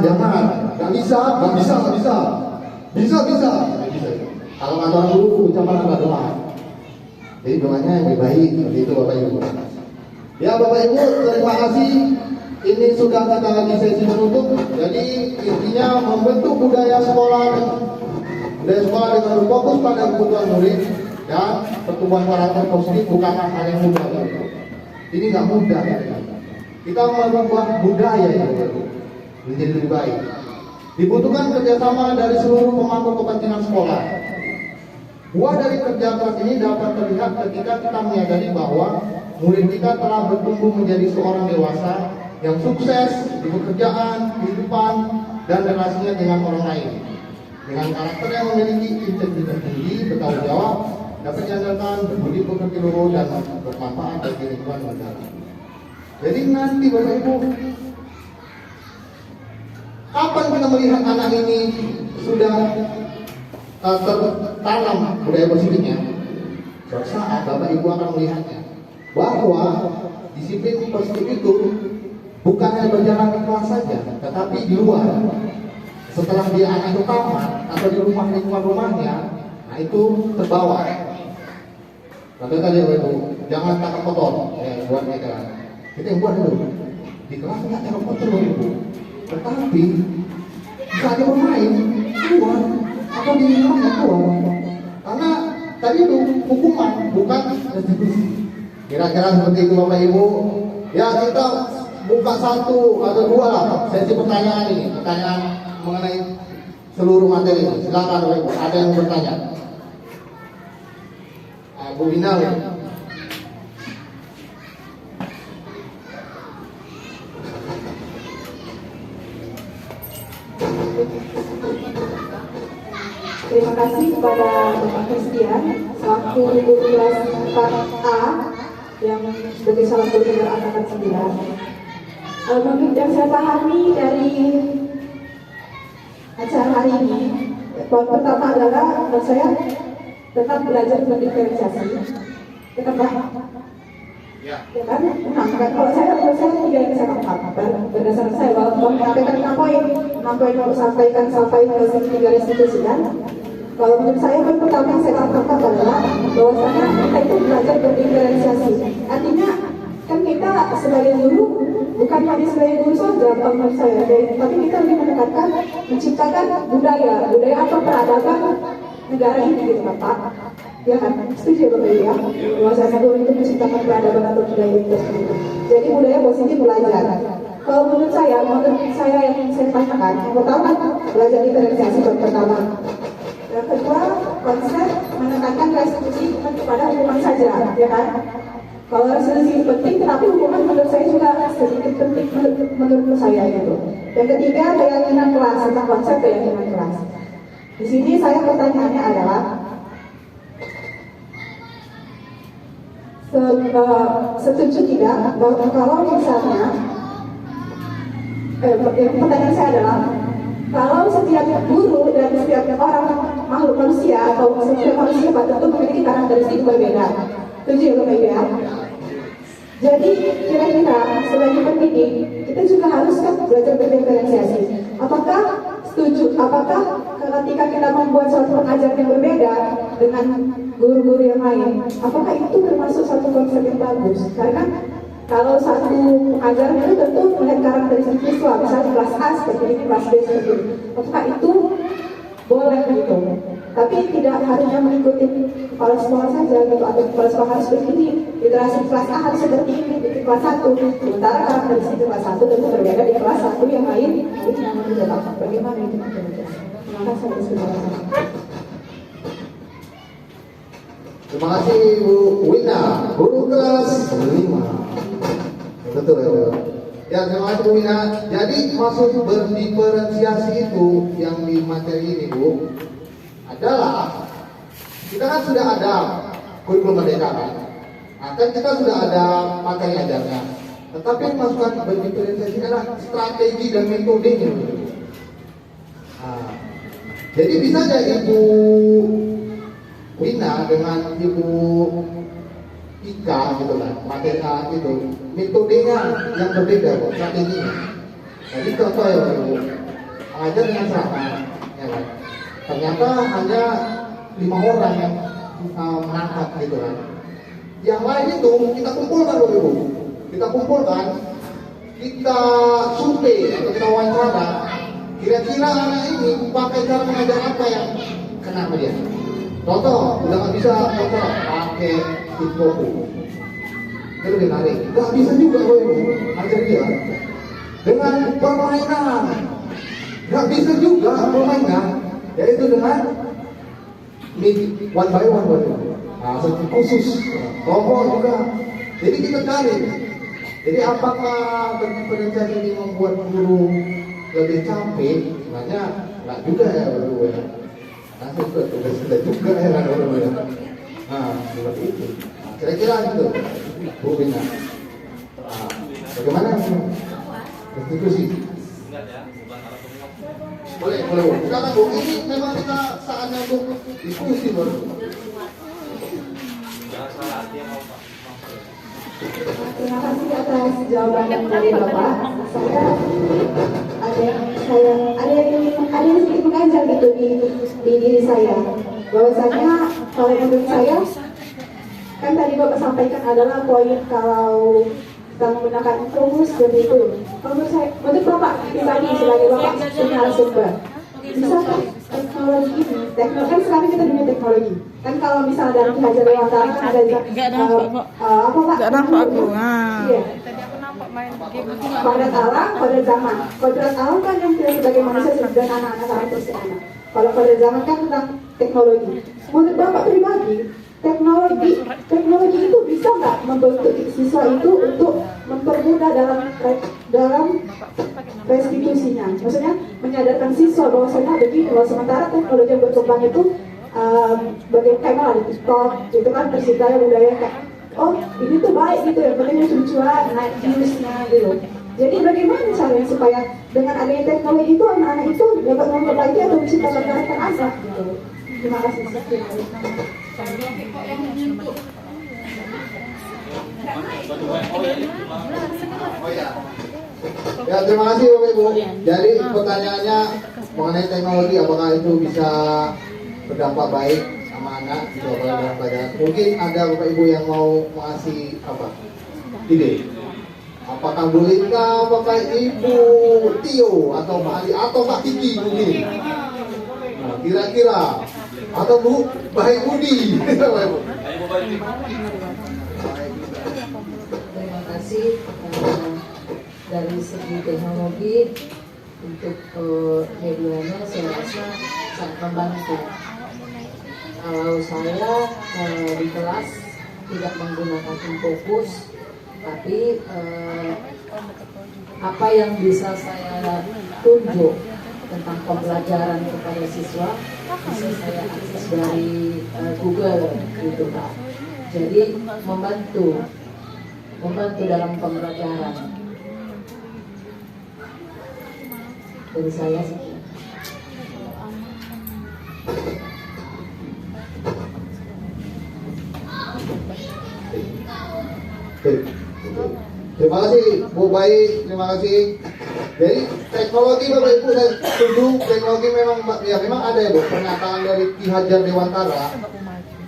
jangan, nggak bisa, nggak bisa, nggak bisa, bisa, bisa, nggak bisa. Kalau kata orang dulu, ucapan apa doa. Jadi doanya yang lebih baik, seperti itu Bapak Ibu. Ya Bapak Ibu, terima kasih. Ini sudah kita lagi sesi penutup. Jadi intinya membentuk budaya sekolah dengan berfokus pada kebutuhan murid dan pertumbuhan karakter positif bukanlah hal yang mudah. Ini nggak mudah. Kita merubah budaya yang menjadi lebih baik. Dibutuhkan kerjasama dari seluruh pemangku kepentingan sekolah. Buah dari kerja keras ini dapat terlihat ketika kita menyadari bahwa murid kita telah bertumbuh menjadi seorang dewasa yang sukses di pekerjaan, kehidupan, dan relasinya dengan orang lain. Dengan karakter yang memiliki integritas tinggi, bertanggung jawab, dapat diandalkan, berbudi pekerti luhur, dan bermanfaat bagi lingkungan negara. Jadi nanti Bapak Ibu, kapan kita melihat anak ini sudah tertanam budaya positifnya? Suatu saat Bapak Ibu akan melihatnya bahwa disiplin positif itu bukan hanya berjalan di kelas saja, tetapi di luar. Setelah dia anak itu tamat atau di rumah lingkungan rumahnya, nah itu terbawa. Kata tadi Bapak Ibu, jangan takut kotor, buat mereka. Kita yang buat dulu. Di kelas nggak takut kotor Bapak Ibu, tetapi saat dia bermain keluar atau di rumahnya keluar. Karena tadi itu hukuman, bukan retribusi. Kira-kira seperti itu Bapak Ibu. Ya kita buka satu atau dua lah sesi pertanyaan ini, pertanyaan mengenai seluruh materi ini. Silakan Bapak Ibu, ada yang bertanya? Bu Bina. Terima kasih kepada Bapak Christian selaku guru kelas 4A yang sebagai salah satu pendengar angkatan 9. Menurut yang saya pahami dari acara hari ini, poin pertama adalah menurut saya tetap belajar berdiferensiasi, tetap ya kan? Nah, kalau saya menurut saya tiga yang saya tangkap berdasarkan saya bahwa menyampaikan 6 poin yang sampaikan sampai ke 3 restitusian. Kalau menurut saya poin pertama yang saya tangkap adalah bahwasanya kita itu belajar berdiferensiasi. Artinya kan kita sebagai guru bukan hanya sebagai guru saja, menurut saya, tapi kita lebih menekankan menciptakan budaya atau peradaban negara ini gitu Pak. Ya kan, setuju Bapak Ibu ya? Bahwasanya guru itu menciptakan peradaban atau budaya itu. Jadi budaya positif belajar. Kalau menurut saya yang saya tanyakan, yang pertama belajar diferensiasi pertama. Yang kedua, konsep menekankan restitusi bukan kepada hukuman saja, ya kan? Kalau restitusi penting, tetapi hukuman menurut saya juga sedikit penting menurut saya gitu. Yang ketiga, keyakinan kelas, tentang konsep keyakinan kelas. Di sini saya pertanyaannya adalah setuju tidak bahwa kalau misalnya pertanyaan saya adalah kalau setiap guru dan setiap orang makhluk manusia atau setiap manusia tentu memiliki karakteristik berbeda. Setuju ya Bapak Ibu ya? Jadi kira-kira sebagai pendidik kita juga harus kan belajar berdiferensiasi. Apakah setuju? Apakah ketika kita membuat suatu pengajaran yang berbeda dengan guru-guru yang lain, apakah itu termasuk satu konsep yang bagus? Karena kalau satu pengajaran itu tentu melihat karakteristik siswa, misalnya kelas A seperti ini, kelas B seperti ini. Apakah itu boleh gitu? Tapi tidak harusnya mengikuti kepala sekolah saja gitu, atau kepala sekolah harus begini. Literasi kelas A harus seperti ini di kelas 1. Sementara karakteristik kelas 1 tentu berbeda di kelas 1 yang lain. Itu yang tidak. Bagaimana itu? Terima kasih. Terima kasih Bu Wina, guru kelas 5. Betul ya Bu. Ya terima kasih Bu Wina. Jadi maksud berdiferensiasi itu yang di materi ini Bu adalah kita kan sudah ada kurikulum merdeka kan. Kan kita sudah ada materi ajarnya. Tetapi masukan berdiferensiasi adalah strategi dan metodenya. Nah, jadi bisa aja Ibu Wina dengan Ibu Ika gitu kan, materi itu metodenya yang berbeda, strateginya. Jadi contoh ya Ibu, mengajar dengan ceramah, ya kan? Ternyata hanya 5 orang yang menangkap gitu kan. Yang lain itu kita kumpulkan Bapak Ibu, kita kumpulkan, kita survei atau kita wawancara, kira-kira anak ini pakai cara mengajar apa yang kena sama dia. Contoh, udah nggak bisa contoh pakai Hitboku, itu lebih menarik. Nggak bisa juga Bapak Ibu ajar dia dengan permainan, nggak bisa juga permainan, yaitu dengan one by one Bapak Ibu. Nah, khusus kelompok juga. Jadi kita cari. Jadi apakah perencanaan ini membuat guru lebih capek? Sebenarnya nggak juga ya Bapak ya. Nah, sudah juga ya Bapak ya. Nah, seperti itu. Nah, kira-kira gitu, Bu Bina. Nah, bagaimana institusi? Boleh, boleh. Silakan Bu. Ini memang kita saatnya untuk diskusi baru. Terima kasih atas jawaban dari Bapak. Ada yang sedikit mengajar gitu di diri saya. Bahwasanya kalau menurut saya, kan tadi Bapak sampaikan adalah poin kalau kita menggunakan fokus seperti itu. Menurut Bapak pribadi sebagai Bapak punya narasumber, bisakah teknologi ini, kan sekarang kita dunia teknologi. Kan kalau misalnya dari Hajar Dewantara kan ada apa Pak? Gak nampak aku. Iya. Kodrat alam, kodrat zaman. Kodrat alam kan yang kita sebagai manusia dan anak-anak sampai terus anak. Kalau kodrat zaman kan tentang teknologi. Menurut Bapak pribadi, teknologi itu bisa nggak membentuk siswa itu untuk mempermudah dalam restitusinya, maksudnya menyadarkan siswa bahwasanya begini loh, sementara teknologi yang berkembang itu bagaimana di TikTok itu kan terciptanya budaya kayak oh ini tuh baik gitu ya, penting lucu-lucuan, naik viewsnya gitu. Jadi bagaimana caranya supaya dengan adanya teknologi itu anak-anak itu dapat memperbaiki atau menciptakan karakter anak gitu. Terima kasih. Ya, terima kasih Bapak Ibu. Jadi pertanyaannya mengenai teknologi, apakah itu bisa berdampak baik sama anak di dalam pelajaran? Mungkin ada Bapak Ibu yang mau mengasih apa? Ide. Apakah Bu Lita, apakah Ibu Tio atau Pak Ali atau Pak Kiki mungkin? Nah, kira-kira atau Bu Baik Budi. Terima kasih. Dari segi teknologi untuk medianya saya rasa sangat membantu. Kalau saya di kelas tidak menggunakan fokus, tapi apa yang bisa saya tunjuk tentang pembelajaran kepada siswa bisa saya akses dari Google gitu Pak. Jadi membantu dalam pembelajaran. Dari saya sih. Terima kasih Bu Baik, terima kasih. Jadi teknologi Bapak Ibu saya setuju, teknologi memang ada ya Bu, pernyataan dari Ki Hajar Dewantara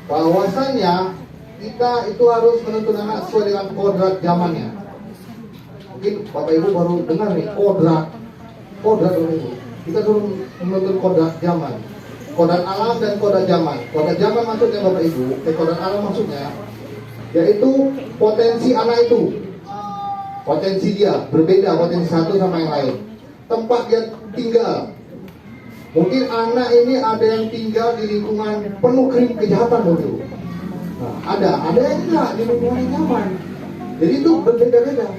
bahwasannya kita itu harus menuntun anak sesuai dengan kodrat zamannya. Mungkin Bapak Ibu baru dengar nih kodrat Bapak Ibu. Kita suruh menuntun kodrat zaman, kodrat alam dan kodrat zaman. Kodrat zaman maksudnya Bapak Ibu, kodrat alam maksudnya yaitu potensi anak itu, potensi dia berbeda, potensi satu sama yang lain, tempat dia tinggal. Mungkin anak ini ada yang tinggal di lingkungan penuh kejahatan Bapak Ibu. Nah, ada yang enggak di lingkungan yang nyaman. Jadi itu berbeda-beda.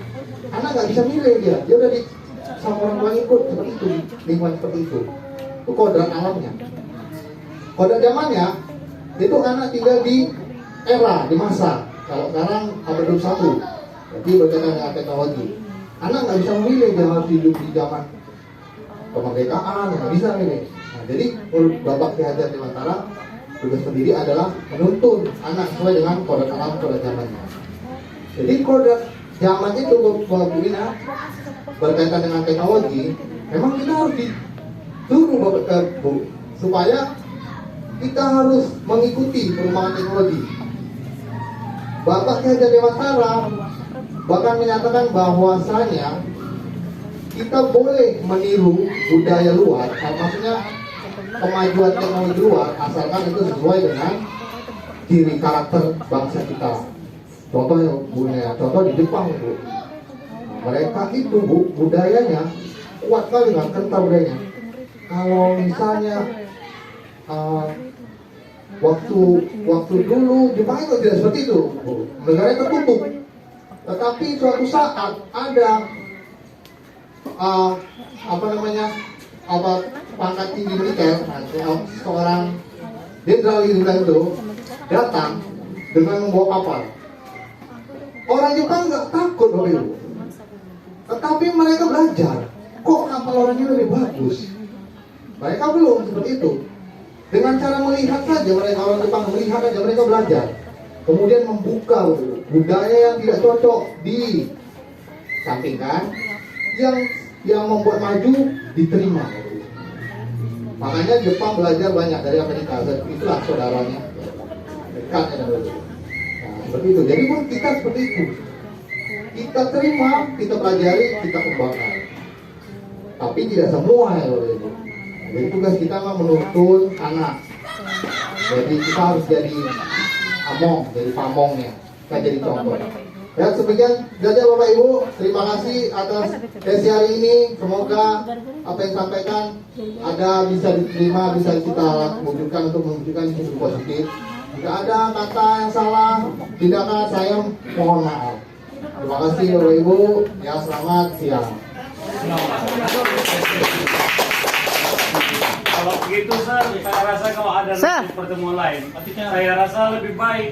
Anak nggak bisa milih dia udah di sama orang tua ikut seperti itu, lingkungan seperti itu. Itu kodrat alamnya. Kodrat zamannya itu anak tinggal di era, di masa. Kalau sekarang abad 21, jadi berkaitan dengan teknologi. Anak nggak bisa memilih dia harus hidup di zaman kemerdekaan, nggak bisa milih. Nah, jadi menurut Bapak Ki Hajar Dewantara, tugas pendiri adalah menuntun anak sesuai dengan kodrat alam, kodrat zamannya. Jadi kodrat zaman itu Bapak Bina berkaitan dengan teknologi, memang kita harus suruh Bapak Bu, supaya kita harus mengikuti perkembangan teknologi. Bapak Ki Hajar Dewantara bahkan menyatakan bahwasanya kita boleh meniru budaya luar, maksudnya kemajuan teknologi luar, asalkan itu sesuai dengan ciri karakter bangsa kita. Contoh ya Bu, contoh di Jepang Bu, mereka itu Bu, budayanya kuat kali, nggak kental budayanya. Kalau misalnya waktu dulu Jepang itu tidak seperti itu Bu, negaranya tertutup. Tetapi suatu saat ada pangkat tinggi militer, seorang jenderal itu datang dengan membawa kapal. Orang Jepang nggak takut Bapak Ibu, tetapi mereka belajar, kok kapal orangnya lebih bagus. Mereka belum seperti itu. Dengan cara melihat saja, mereka orang Jepang melihat saja, mereka belajar. Kemudian membuka budaya yang tidak cocok, disampingkan, yang membuat maju diterima. Makanya Jepang belajar banyak dari Amerika. Itulah saudaranya dekat ya. Nah, seperti itu. Jadi pun kita seperti itu. Kita terima, kita pelajari, kita kembangkan. Tapi tidak semua ya Bapak Ibu. Jadi tugas kita menuntun anak. Jadi kita harus jadi among, jadi pamongnya. Kita jadi contoh. Ya, sebagian saja Bapak Ibu, terima kasih atas sesi hari ini. Semoga apa yang disampaikan ada bisa diterima, bisa kita wujudkan untuk menunjukkan sisi positif. Jika ada kata yang salah, tindakan saya mohon maaf. Terima kasih Bapak Ibu. Ya, selamat siang. Kalau begitu, saya rasa kalau ada pertemuan lain, saya rasa lebih baik